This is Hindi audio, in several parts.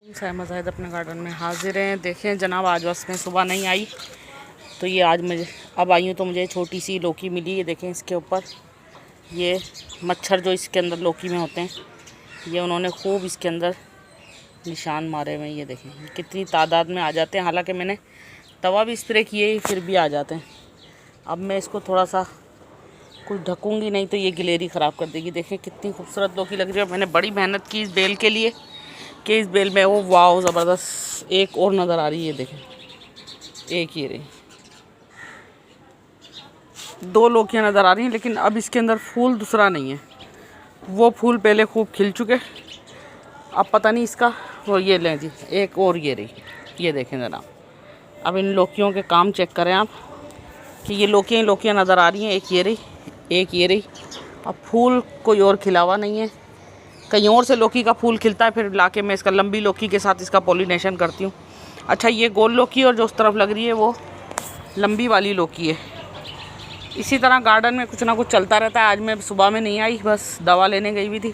सहमा जाहिद अपने गार्डन में हाजिर हैं। देखें जनाब, आज बस मैं सुबह नहीं आई तो ये आज मुझे अब आई हूँ तो मुझे छोटी सी लौकी मिली। ये देखें इसके ऊपर ये मच्छर जो इसके अंदर लौकी में होते हैं, ये उन्होंने खूब इसके अंदर निशान मारे हुए हैं। ये देखें कितनी तादाद में आ जाते हैं। हालांकि मैंने दवा भी स्प्रे किए फिर भी आ जाते हैं। अब मैं इसको थोड़ा सा कुछ ढकूँगी, नहीं तो ये गिलेरी ख़राब कर देगी। देखें कितनी खूबसूरत लौकी लग रही है। मैंने बड़ी मेहनत की इस बेल के लिए कि इस बेल में वो वाव ज़बरदस्त एक और नज़र आ रही है। देखें एक ये रही, दो लौकियाँ नज़र आ रही हैं, लेकिन अब इसके अंदर फूल दूसरा नहीं है। वो फूल पहले खूब खिल चुके, अब पता नहीं इसका वो ये लें जी एक और ये रही। ये देखें ज़रा, अब इन लौकियों के काम चेक करें आप कि ये लौकियाँ नज़र आ रही हैं। एक ये रही, एक ये रही। अब फूल कोई और खिला हुआ नहीं है, कहीं और से लौकी का फूल खिलता है, फिर लाके मैं इसका लंबी लौकी के साथ इसका पॉलिनेशन करती हूँ। अच्छा, ये गोल लौकी और जो उस तरफ लग रही है वो लंबी वाली लौकी है। इसी तरह गार्डन में कुछ ना कुछ चलता रहता है। आज मैं सुबह में नहीं आई, बस दवा लेने गई हुई थी।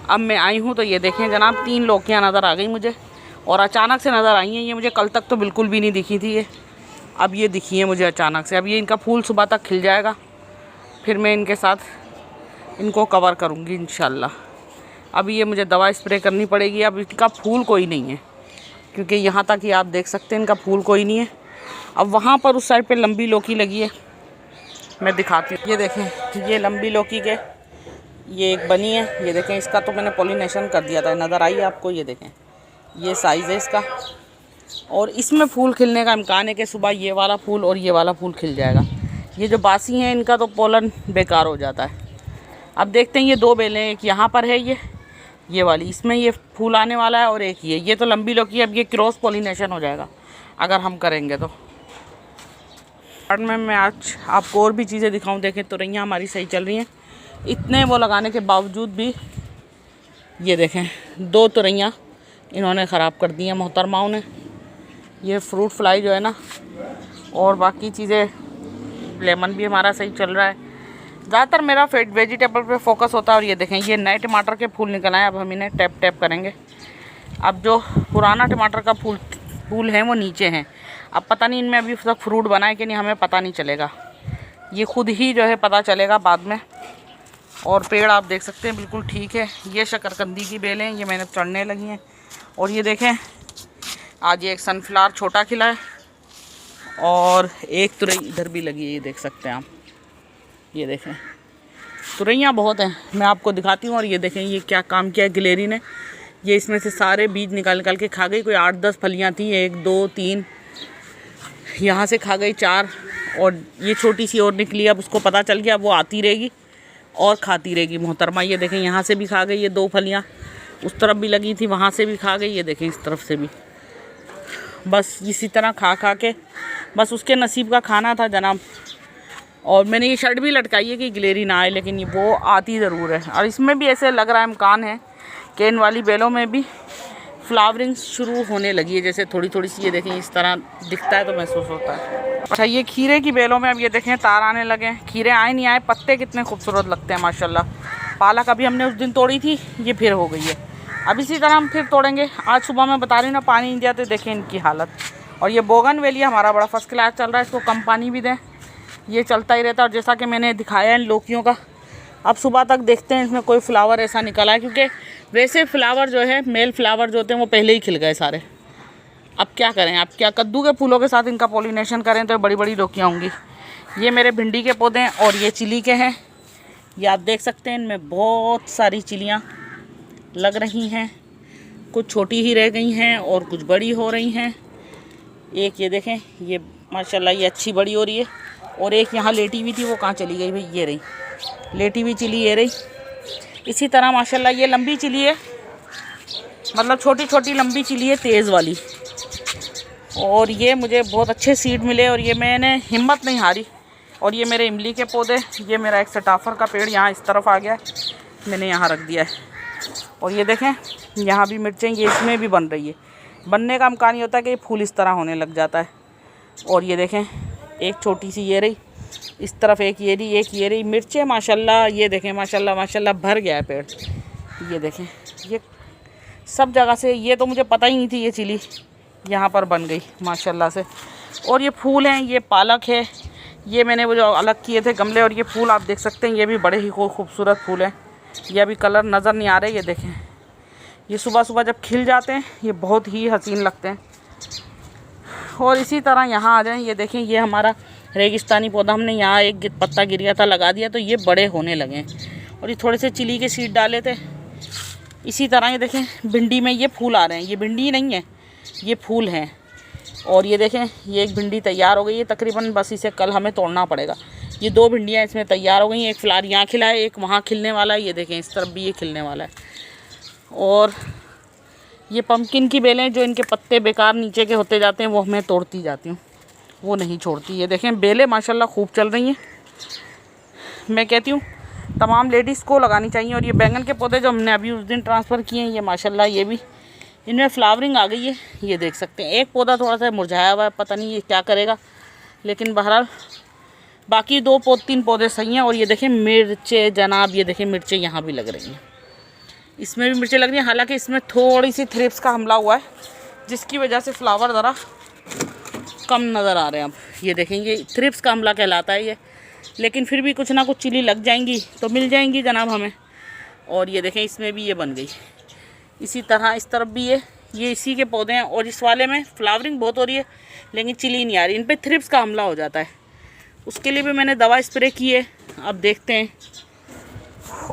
अब मैं आई हूँ तो ये देखें जनाब, 3 लौकियाँ नज़र आ गई मुझे और अचानक से नज़र आई हैं। ये मुझे कल तक तो बिल्कुल भी नहीं दिखी थी ये, अब ये दिखी है मुझे अचानक से। अब ये इनका फूल सुबह तक खिल जाएगा, फिर मैं इनके साथ इनको कवर करूँगी इंशाल्लाह। अभी ये मुझे दवा स्प्रे करनी पड़ेगी। अब इनका फूल कोई नहीं है, क्योंकि यहाँ तक ही आप देख सकते हैं इनका फूल कोई नहीं है। अब वहाँ पर उस साइड पे लंबी लौकी लगी है, मैं दिखाती हूँ। ये देखें ये लंबी लौकी के ये एक बनी है। ये देखें इसका तो मैंने पॉलिनेशन कर दिया था, नज़र आई आपको। ये देखें ये साइज़ है इसका, और इसमें फूल खिलने का इम्कान है कि सुबह ये वाला फूल और ये वाला फूल खिल जाएगा। ये जो बासी हैं इनका तो पोलन बेकार हो जाता है। अब देखते हैं ये 2 बेलें, एक यहाँ पर है ये वाली, इसमें ये फूल आने वाला है, और एक ये तो लंबी लौकी। अब ये क्रॉस पॉलिनेशन हो जाएगा अगर हम करेंगे तो। गार्डन में मैं आज आपको और भी चीज़ें दिखाऊं। देखें तुरैयाँ हमारी सही चल रही हैं, इतने वो लगाने के बावजूद भी ये देखें 2 तुरैयाँ इन्होंने ख़राब कर दी हैं मोहतरमाओं ने। ये फ्रूट फ्लाई जो है ना, और बाकी चीज़ें लेमन भी हमारा सही चल रहा है। ज़्यादातर मेरा वेजिटेबल पे फोकस होता है। और ये देखें ये नए टमाटर के फूल निकल आए, अब हम इन्हें टैप करेंगे। अब जो पुराना टमाटर का फूल है वो नीचे हैं। अब पता नहीं इनमें अभी तक फ्रूट बना है कि नहीं, हमें पता नहीं चलेगा, ये खुद ही जो है पता चलेगा बाद में। और पेड़ आप देख सकते हैं बिल्कुल ठीक है। ये शकरकंदी की बेलें ये मैंने चढ़ने लगी हैं। और ये देखें आज ये एक सनफ्लावर छोटा खिला है, और एक तुरई इधर भी लगी है, ये देख सकते हैं आप। ये देखें तुरैयाँ बहुत हैं, मैं आपको दिखाती हूँ। और ये देखें ये क्या काम किया है गिलेरी ने, ये इसमें से सारे बीज निकाल के खा गई। कोई 8-10 फलियाँ थी, 1 2 3 यहाँ से खा गई 4, और ये छोटी सी और निकली। अब उसको पता चल गया, वो आती रहेगी और खाती रहेगी मोहतरमा। ये देखें यहाँ से भी खा गई ये 2 फलियाँ, उस तरफ भी लगी थी वहाँ से भी खा गई। ये देखें इस तरफ से भी, बस इसी तरह खा के बस उसके नसीब का खाना था जनाब। और मैंने ये शर्ट भी लटकाई है कि गिलेरी ना आए, लेकिन ये वो आती ज़रूर है। और इसमें भी ऐसे लग रहा है इम्कान है कि इन वाली बेलों में भी फ्लावरिंग शुरू होने लगी है, जैसे थोड़ी सी। ये देखें इस तरह दिखता है तो महसूस होता है। अच्छा, ये खीरे की बेलों में अब ये देखें तार आने लगे हैं। खीरे आए नहीं आए, पत्ते कितने खूबसूरत लगते हैं माशाल्लाह। पालक अभी हमने उस दिन तोड़ी थी, ये फिर हो गई है। अब इसी तरह हम फिर तोड़ेंगे। आज सुबह मैं बता रही हूँ ना, पानी नहीं दिया तो देखें इनकी हालत। और ये बोगनवेलिया हमारा बड़ा फर्स्ट क्लास चल रहा है, इसको कम पानी भी दें, ये चलता ही रहता है। और जैसा कि मैंने दिखाया है इन लौकियों का, अब सुबह तक देखते हैं इसमें कोई फ्लावर ऐसा निकला है, क्योंकि वैसे फ्लावर जो है मेल फ्लावर जो होते हैं वो पहले ही खिल गए सारे। अब क्या करें, अब क्या कद्दू के फूलों के साथ इनका पॉलिनेशन करें तो बड़ी बड़ी लौकियाँ होंगी। ये मेरे भिंडी के पौधे हैं और ये चिली के हैं। ये आप देख सकते हैं इनमें बहुत सारी चिलियाँ लग रही हैं, कुछ छोटी ही रह गई हैं और कुछ बड़ी हो रही हैं। एक ये देखें ये माशाल्लाह ये अच्छी बड़ी हो रही है, और एक यहाँ लेटी हुई थी वो कहाँ चली गई भाई, ये रही लेटी हुई चिली, ये रही। इसी तरह माशाल्लाह ये लंबी चिली है, मतलब छोटी छोटी लंबी चिली है तेज़ वाली। और ये मुझे बहुत अच्छे सीड मिले और ये मैंने हिम्मत नहीं हारी। और ये मेरे इमली के पौधे, ये मेरा एक सटाफर का पेड़ यहाँ इस तरफ आ गया है, मैंने यहाँ रख दिया है। और ये देखें यहाँ भी मिर्चें ये इसमें भी बन रही है। बनने का इम्कान ये होता है कि फूल इस तरह होने लग जाता है। और ये देखें एक छोटी सी ये रही, इस तरफ एक ये रही मिर्चें माशाल्लाह। ये देखें माशाल्लाह माशाल्लाह भर गया है पेड़। ये देखें ये सब जगह से। ये तो मुझे पता ही नहीं थी ये चिली यहाँ पर बन गई माशाल्लाह से। और ये फूल हैं, ये पालक है, ये मैंने वो जो अलग किए थे गमले, और ये फूल आप देख सकते हैं, ये भी बड़े ही खूबसूरत फूल हैं। ये अभी कलर नज़र नहीं आ रहे, ये देखें, ये सुबह सुबह जब खिल जाते हैं ये बहुत ही हसीन लगते हैं। और इसी तरह यहाँ आ जाएं, ये देखें, ये हमारा रेगिस्तानी पौधा हमने यहाँ एक पत्ता गिर गया था, लगा दिया तो ये बड़े होने लगे हैं। और ये थोड़े से चिली के सीड डाले थे। इसी तरह ये देखें भिंडी में ये फूल आ रहे हैं, ये भिंडी नहीं है, ये फूल हैं। और ये देखें, ये एक भिंडी तैयार हो गई है तकरीबन, बस इसे कल हमें तोड़ना पड़ेगा। ये 2 भिंडियाँ इसमें तैयार हो गई हैं, एक फ्लावर यहाँ खिला है, एक वहाँ खिलने वाला है। ये देखें इस तरफ भी ये खिलने वाला है। और ये पम्पकिन की बेलें जो इनके पत्ते बेकार नीचे के होते जाते हैं वो मैं तोड़ती जाती हूँ, वो नहीं छोड़ती। ये देखें बेलें माशाल्लाह खूब चल रही हैं। मैं कहती हूँ तमाम लेडीज़ को लगानी चाहिए। और ये बैंगन के पौधे जो हमने अभी उस दिन ट्रांसफ़र किए हैं, ये माशाल्लाह ये भी इनमें फ्लावरिंग आ गई है, ये देख सकते हैं। एक पौधा थोड़ा सा मुरझाया हुआ है, पता नहीं ये क्या करेगा, लेकिन बहरहाल बाकी 2-3 पौधे सही हैं। और ये देखें मिर्चें जनाब, ये देखें मिर्चें यहाँ भी लग रही हैं, इसमें भी मिर्चें लग रही हैं। हालांकि इसमें थोड़ी सी थ्रिप्स का हमला हुआ है जिसकी वजह से फ्लावर ज़रा कम नज़र आ रहे हैं। अब ये देखेंगे थ्रिप्स का हमला कहलाता है ये, लेकिन फिर भी कुछ ना कुछ चिली लग जाएंगी तो मिल जाएंगी जनाब हमें। और ये देखें इसमें भी ये बन गई। इसी तरह इस तरफ भी ये इसी के पौधे हैं। और इस वाले में फ्लावरिंग बहुत हो रही है लेकिन चिली नहीं आ रही, इन पे थ्रिप्स का हमला हो जाता है। उसके लिए भी मैंने दवा स्प्रे की है, अब देखते हैं।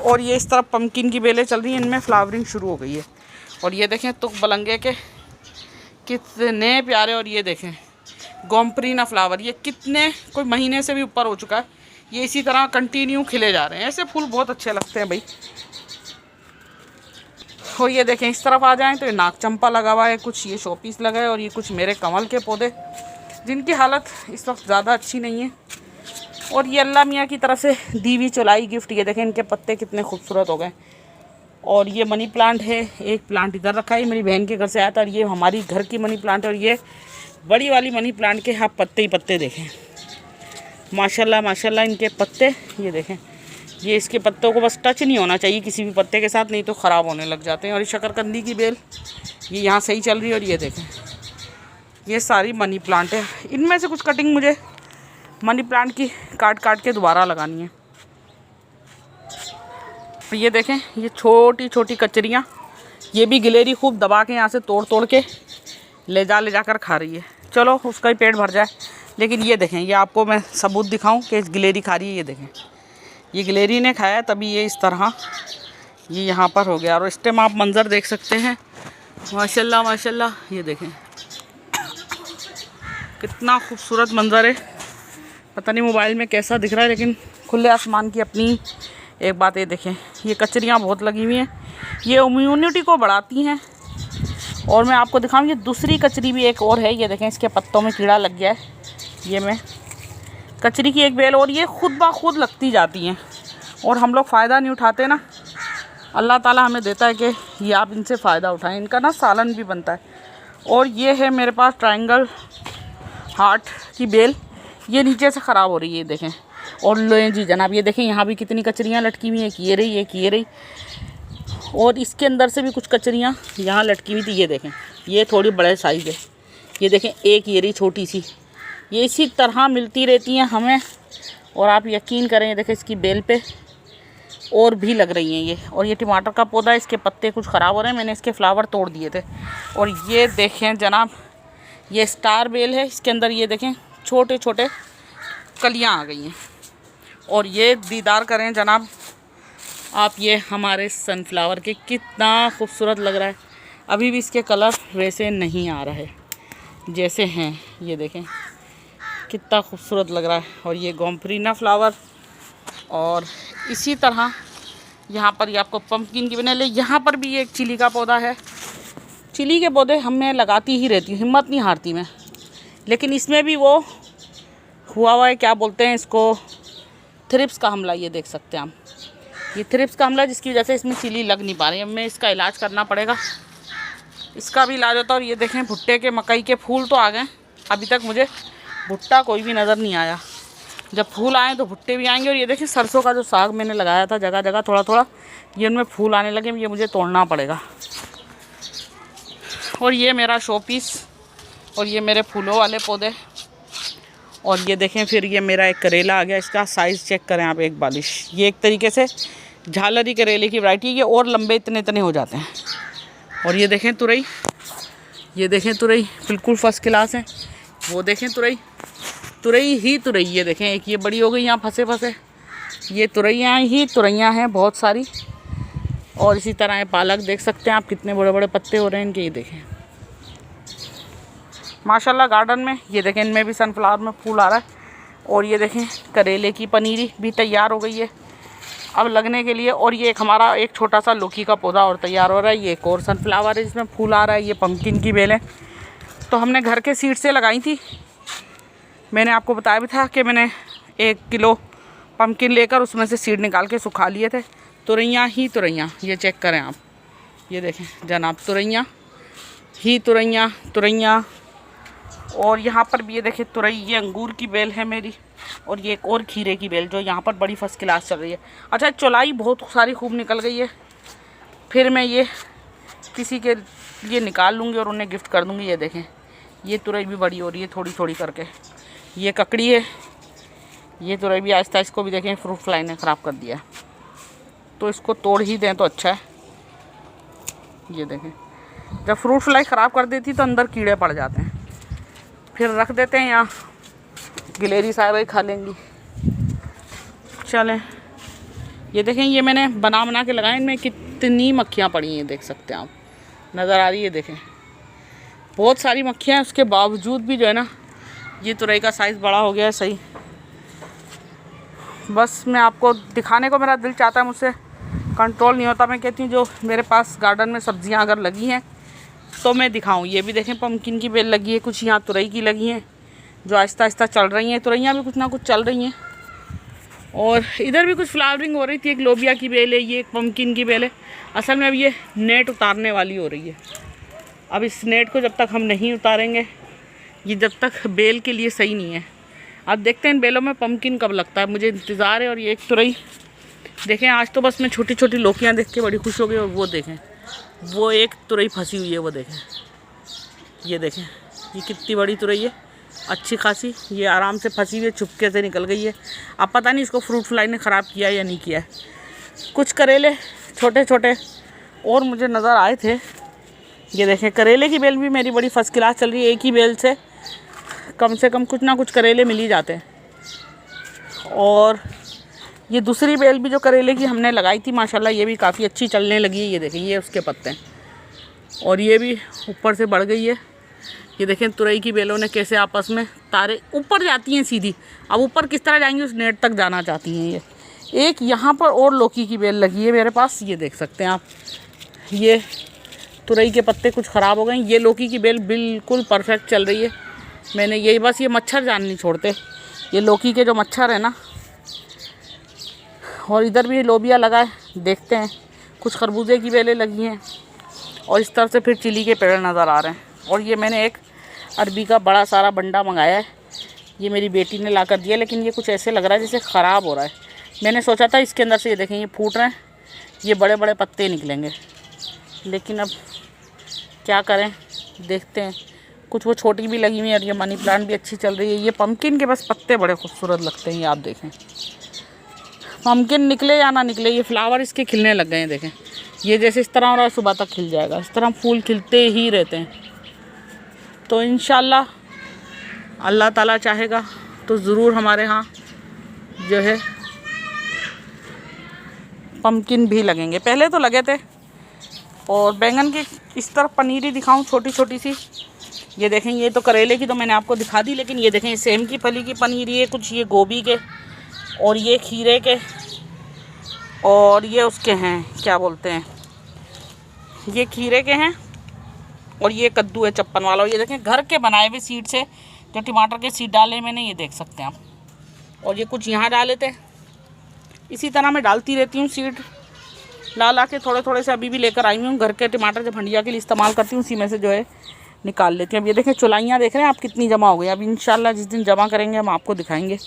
और ये इस तरफ पम्पकिन की बेलें चल रही हैं, इनमें फ्लावरिंग शुरू हो गई है। और ये देखें तुक बलंगे के कितने प्यारे। और ये देखें गोम्प्रीना फ्लावर, ये कितने कोई महीने से भी ऊपर हो चुका है, ये इसी तरह कंटिन्यू खिले जा रहे हैं। ऐसे फूल बहुत अच्छे लगते हैं भाई। और ये देखें इस तरफ आ जाएं तो ये नाग चंपा लगा हुआ है, कुछ ये शोपीस लगा है, और ये कुछ मेरे कमल के पौधे जिनकी हालत इस वक्त ज़्यादा अच्छी नहीं है। और ये अल्लाह मियाँ की तरफ से दी हुई चुलाई गिफ्ट, ये देखें इनके पत्ते कितने खूबसूरत हो गए। और ये मनी प्लांट है, एक प्लांट इधर रखा है, मेरी बहन के घर से आया था। और ये हमारी घर की मनी प्लांट है। और ये बड़ी वाली मनी प्लांट के आप पत्ते ही पत्ते देखें, माशाल्लाह माशाल्लाह इनके पत्ते। ये देखें, ये इसके पत्तों को बस टच नहीं होना चाहिए किसी भी पत्ते के साथ, नहीं तो ख़राब होने लग जाते हैं। और ये शकरकंदी की बेल ये यहाँ सही चल रही है। और ये देखें ये सारी मनी प्लांट है, इनमें से कुछ कटिंग मुझे मनी प्लांट की काट काट के दोबारा लगानी है। ये देखें ये छोटी छोटी कचरियाँ, ये भी गिलेरी खूब दबा के यहाँ से तोड़ तोड़ के ले जा कर खा रही है। चलो उसका ही पेट भर जाए। लेकिन ये देखें, ये आपको मैं सबूत दिखाऊं कि इस गिलेरी खा रही है। ये देखें ये गिलेरी ने खाया तभी ये इस तरह ये यहाँ पर हो गया। और इस टाइम आप मंज़र देख सकते हैं, माशाल्लाह माशाल्लाह। ये देखें कितना खूबसूरत मंज़र है। पता नहीं मोबाइल में कैसा दिख रहा है, लेकिन खुले आसमान की अपनी एक बात। ये देखें ये कचरियाँ बहुत लगी हुई हैं, ये इम्यूनिटी को बढ़ाती हैं। और मैं आपको दिखाऊँ, ये दूसरी कचरी भी एक और है। ये देखें इसके पत्तों में कीड़ा लग गया है। ये मैं कचरी की एक बेल, और ये खुद ब खुद लगती जाती हैं और हम लोग फ़ायदा नहीं उठाते ना। अल्लाह ताला हमें देता है कि ये आप इनसे फ़ायदा उठाएं। इनका ना सालन भी बनता है। और ये है मेरे पास ट्रायंगल हार्ट की बेल, ये नीचे से ख़राब हो रही है। देखें और लो जी जनाब, ये देखें यहाँ भी कितनी कचरियाँ लटकी हुई हैं, ये रही एक ये रही। और इसके अंदर से भी कुछ कचरियाँ यहाँ लटकी हुई थी। ये देखें ये थोड़ी बड़े साइज़ है। ये देखें एक ये रही छोटी सी, ये इसी तरह मिलती रहती हैं हमें। और आप यकीन करें, ये देखें इसकी बेल पे और भी लग रही हैं ये। और ये टमाटर का पौधा, इसके पत्ते कुछ ख़राब हो रहे हैं, मैंने इसके फ्लावर तोड़ दिए थे। और ये देखें जनाब ये स्टार बेल है, इसके अंदर ये देखें छोटे छोटे कलियां आ गई हैं। और ये दीदार करें जनाब आप, ये हमारे सनफ्लावर के कितना खूबसूरत लग रहा है। अभी भी इसके कलर वैसे नहीं आ रहा है जैसे हैं। ये देखें कितना खूबसूरत लग रहा है। और ये गोम्प्रीना फ्लावर, और इसी तरह यहाँ पर ये आपको पम्पकिन की बने ले। यहाँ पर भी एक चिली का पौधा है। चिली के पौधे हम मैं लगाती ही रहती हूँ, हिम्मत नहीं हारती मैं। लेकिन इसमें भी वो हुआ है, क्या बोलते हैं इसको, थ्रिप्स का हमला। ये देख सकते हैं आप, ये थ्रिप्स का हमला जिसकी वजह से इसमें चिली लग नहीं पा रही है। हमें इसका इलाज करना पड़ेगा, इसका भी इलाज होता है। और ये देखें भुट्टे के मकई के फूल तो आ गए, अभी तक मुझे भुट्टा कोई भी नज़र नहीं आया। जब फूल आए तो भुट्टे भी आएंगे। और ये देखें सरसों का जो साग मैंने लगाया था जगह जगह थोड़ा थोड़ा, ये उनमें फूल आने लगे, ये मुझे तोड़ना पड़ेगा। और ये मेरा शो पीस, और ये मेरे फूलों वाले पौधे। और ये देखें फिर ये मेरा एक करेला आ गया, इसका साइज़ चेक करें आप, एक बालिश। ये एक तरीके से झालरी करेले की वैरायटी, ये और लंबे इतने इतने हो जाते हैं। और ये देखें तुरई, ये देखें तुरई बिल्कुल फर्स्ट क्लास है। वो देखें तुरई, तुरई ही तुरई, ये देखें एक ये बड़ी हो गई यहाँ फंसे फंसे, ये तुरैयाँ ही तुरैयाँ हैं बहुत सारी। और इसी तरह ये पालक देख सकते हैं आप, कितने बड़े बड़े पत्ते हो रहे हैं इनके, ये देखें माशाल्लाह। गार्डन में ये देखें इनमें भी सनफ्लावर में फूल आ रहा है। और ये देखें करेले की पनीरी भी तैयार हो गई है अब लगने के लिए। और ये एक हमारा एक छोटा सा लौकी का पौधा और तैयार हो रहा है। ये एक और सनफ्लावर है जिसमें फूल आ रहा है। ये पम्पकिन की बेलें तो हमने घर के सीड से लगाई थी। मैंने आपको बताया भी था कि मैंने 1 किलो पम्पकिन लेकर उसमें से सीड निकाल के सुखा लिए थे। तुरैयाँ ही तुरैयाँ, ये चेक करें आप, ये देखें जनाब, तुरैयाँ ही तुरैयाँ तुरैयाँ। और यहाँ पर भी ये देखें तुरई, ये अंगूर की बेल है मेरी। और ये एक और खीरे की बेल जो यहाँ पर बड़ी फर्स्ट क्लास चल रही है। अच्छा चौलाई बहुत सारी खूब निकल गई है, फिर मैं ये किसी के लिए निकाल लूँगी और उन्हें गिफ्ट कर दूँगी। ये देखें ये तुरई भी बड़ी हो रही है थोड़ी थोड़ी करके। ये ककड़ी है, ये तुरई भी आहिस्ता, इसको भी देखें फ्रूट फ्लाई ने ख़राब कर दिया, तो इसको तोड़ ही दें तो अच्छा है। ये देखें जब फ्रूट फ्लाई ख़राब कर देती तो अंदर कीड़े पड़ जाते हैं, फिर रख देते हैं यहाँ, गिलेरी साहब ही खा लेंगी। चलें ये देखें, ये मैंने बना के लगाए, इनमें कितनी मक्खियाँ पड़ी हैं देख सकते हैं आप, नज़र आ रही है। देखें बहुत सारी मक्खियाँ हैं, उसके बावजूद भी जो है ना ये तुरई का साइज़ बड़ा हो गया है सही। बस मैं आपको दिखाने को मेरा दिल चाहता है, मुझसे कंट्रोल नहीं होता। मैं कहती हूँ जो मेरे पास गार्डन में सब्जियाँ अगर लगी हैं तो मैं दिखाऊँ। ये भी देखें पम्पकिन की बेल लगी है, कुछ यहाँ तुरई की लगी हैं जो आहिस्ता आहिस्ता चल रही हैं। तुरैयाँ भी कुछ ना कुछ चल रही हैं। और इधर भी कुछ फ्लावरिंग हो रही थी, एक लोबिया की बेल है, ये एक पम्पकिन की बेल है। असल में अब ये नेट उतारने वाली हो रही है। अब इस नेट को जब तक हम नहीं उतारेंगे, ये जब तक बेल के लिए सही नहीं है। अब देखते हैं इन बेलों में पम्पकिन कब लगता है, मुझे इंतज़ार है। और ये एक तुरई देखें, आज तो बस मैं छोटी छोटी लौकियाँ देख के बड़ी खुश हो गई। और वो देखें वो एक तुरई फंसी हुई है, वो देखें, ये देखें ये कितनी बड़ी तुरई है, अच्छी खासी। ये आराम से फंसी हुई है, चुपके से निकल गई है। अब पता नहीं इसको फ्रूट फ्लाई ने ख़राब किया या नहीं किया है। कुछ करेले छोटे छोटे और मुझे नज़र आए थे। ये देखें करेले की बेल भी मेरी बड़ी फर्स्ट क्लास चल रही है। एक ही बेल से कम कुछ ना कुछ करेले मिल ही जाते हैं। और ये दूसरी बेल भी जो करेले की हमने लगाई थी माशाल्लाह, ये भी काफ़ी अच्छी चलने लगी है। ये देखें ये उसके पत्ते हैं, और ये भी ऊपर से बढ़ गई है। ये देखें तुरई की बेलों ने कैसे आपस में तारे ऊपर जाती हैं सीधी। अब ऊपर किस तरह जाएंगी, उस नेट तक जाना चाहती हैं। ये एक यहाँ पर और लौकी की बेल लगी है मेरे पास, ये देख सकते हैं आप। ये तुरई के पत्ते कुछ ख़राब हो गए, ये लौकी की बेल बिल्कुल परफेक्ट चल रही है। मैंने यही बस ये मच्छर जान नहीं छोड़ते, ये लौकी के जो मच्छर है ना। और इधर भी लोबिया लगा है, देखते हैं। कुछ खरबूजे की बेलें लगी हैं, और इस तरफ से फिर चिली के पेड़ नज़र आ रहे हैं। और ये मैंने एक अरबी का बड़ा सारा बंडा मंगाया है, ये मेरी बेटी ने ला कर दिया, लेकिन ये कुछ ऐसे लग रहा है जैसे ख़राब हो रहा है। मैंने सोचा था इसके अंदर से, ये देखें ये फूट रहे हैं, ये बड़े बड़े पत्ते निकलेंगे, लेकिन अब क्या करें, देखते हैं। कुछ वो छोटी भी लगी हुई है, और ये मनी प्लांट भी अच्छी चल रही है। ये पम्पकिन के बस पत्ते बड़े खूबसूरत लगते हैं, ये आप देखें। पम्पकिन निकले या ना निकले, ये फ्लावर इसके खिलने लग गए हैं। देखें ये जैसे इस तरह हो रहा है, सुबह तक खिल जाएगा। इस तरह फूल खिलते ही रहते हैं। तो इंशाल्लाह अल्लाह ताला चाहेगा तो ज़रूर हमारे यहाँ जो है पम्पकिन भी लगेंगे। पहले तो लगे थे। और बैंगन की इस तरफ पनीरी दिखाऊं छोटी छोटी सी, ये देखें। ये तो करेले की तो मैंने आपको दिखा दी, लेकिन ये देखें सेम की फली की पनीरी है, कुछ ये गोभी के, और ये खीरे के, और ये उसके हैं क्या बोलते हैं, ये खीरे के हैं, और ये कद्दू है चप्पन वाला। और ये देखें घर के बनाए हुए सीड से जो टमाटर के सीड डाले मैंने, ये देख सकते हैं आप। और ये कुछ यहाँ डाले थे, इसी तरह मैं डालती रहती हूँ सीड ला के थोड़े थोड़े से। अभी भी लेकर आई हूँ घर के टमाटर, जब हंडिया के लिए इस्तेमाल करती हूँ, उसी में से जो है निकाल लेती हूँ। अब ये देखें चुलाइयाँ देख रहे हैं आप कितनी जमा हो गई। अब इंशाल्लाह जिस दिन जमा करेंगे हम आपको दिखाएंगे।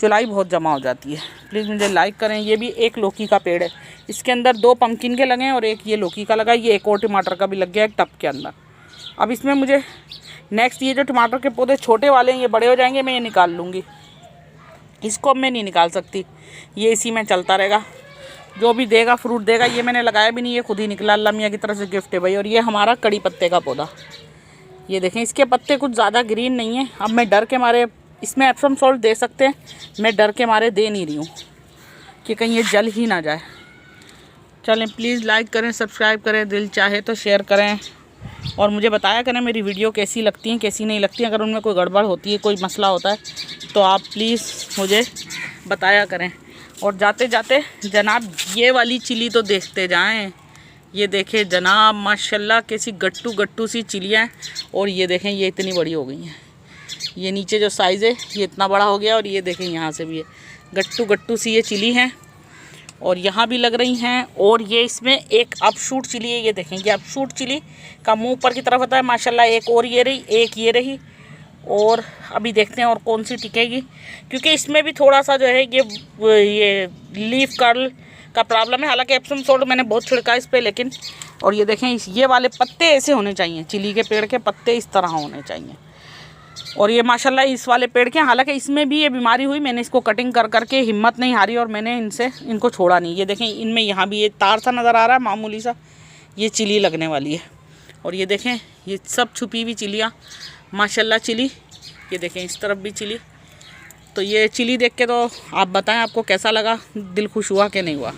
चुलाई बहुत जमा हो जाती है। प्लीज़ मुझे लाइक करें। ये भी एक लौकी का पेड़ है, इसके अंदर 2 पम्पकिन के लगे हैं और एक ये लौकी का लगा है। ये एक और टमाटर का भी लग गया एक टब के अंदर। अब इसमें मुझे नेक्स्ट ये जो टमाटर के पौधे छोटे वाले हैं ये बड़े हो जाएंगे, मैं ये निकाल लूँगी। इसको मैं नहीं निकाल सकती, ये इसी में चलता रहेगा। जो भी देगा फ्रूट देगा। ये मैंने लगाया भी नहीं, ये खुद ही निकला, अल्लाह मियाँ की तरफ से गिफ्ट है भाई। और ये हमारा कड़ी पत्ते का पौधा, ये देखें इसके पत्ते कुछ ज़्यादा ग्रीन नहीं है। अब मैं डर के मारे, इसमें एप्सम सॉल्ट दे सकते हैं, मैं डर के मारे दे नहीं रही हूँ कि कहीं ये जल ही ना जाए। चलें, प्लीज़ लाइक करें, सब्सक्राइब करें, दिल चाहे तो शेयर करें और मुझे बताया करें मेरी वीडियो कैसी लगती हैं कैसी नहीं लगती। अगर उनमें कोई गड़बड़ होती है, कोई मसला होता है तो आप प्लीज़ मुझे बताया करें। और जाते जाते जनाब ये वाली चिली तो देखते जाएं। ये देखें जनाब माशाल्लाह कैसी गट्टू गट्टू सी चिलियाँ हैं। और ये देखें ये इतनी बड़ी हो गई हैं। ये नीचे जो साइज़ है ये इतना बड़ा हो गया। और ये देखें यहाँ से भी है गट्टू गट्टू सी ये चिली हैं और यहाँ भी लग रही हैं। और ये इसमें एक अपशूट चिली है, ये देखें ये अपशूट चिली का मुंह ऊपर की तरफ होता है माशाल्लाह। एक और ये रही, एक ये रही और अभी देखते हैं और कौन सी टिकेगी, क्योंकि इसमें भी थोड़ा सा जो है ये लीफ कर्ल का प्रॉब्लम है। हालांकि एप्सम सॉल्ट मैंने बहुत छिड़का इस पर, लेकिन और ये देखें ये वाले पत्ते ऐसे होने चाहिए, चिली के पेड़ के पत्ते इस तरह होने चाहिए। और ये माशाल्लाह इस वाले पेड़ के, हालांकि इसमें भी ये बीमारी हुई, मैंने इसको कटिंग कर करके हिम्मत नहीं हारी और मैंने इनको छोड़ा नहीं। ये देखें इनमें यहाँ भी ये तार सा नज़र आ रहा है मामूली सा, ये चिली लगने वाली है। और ये देखें ये सब छुपी हुई चिलियाँ माशाल्लाह चिली, ये देखें इस तरफ भी चिली। तो ये चिली देख के तो आप बताएं आपको कैसा लगा, दिल खुश हुआ कि नहीं हुआ।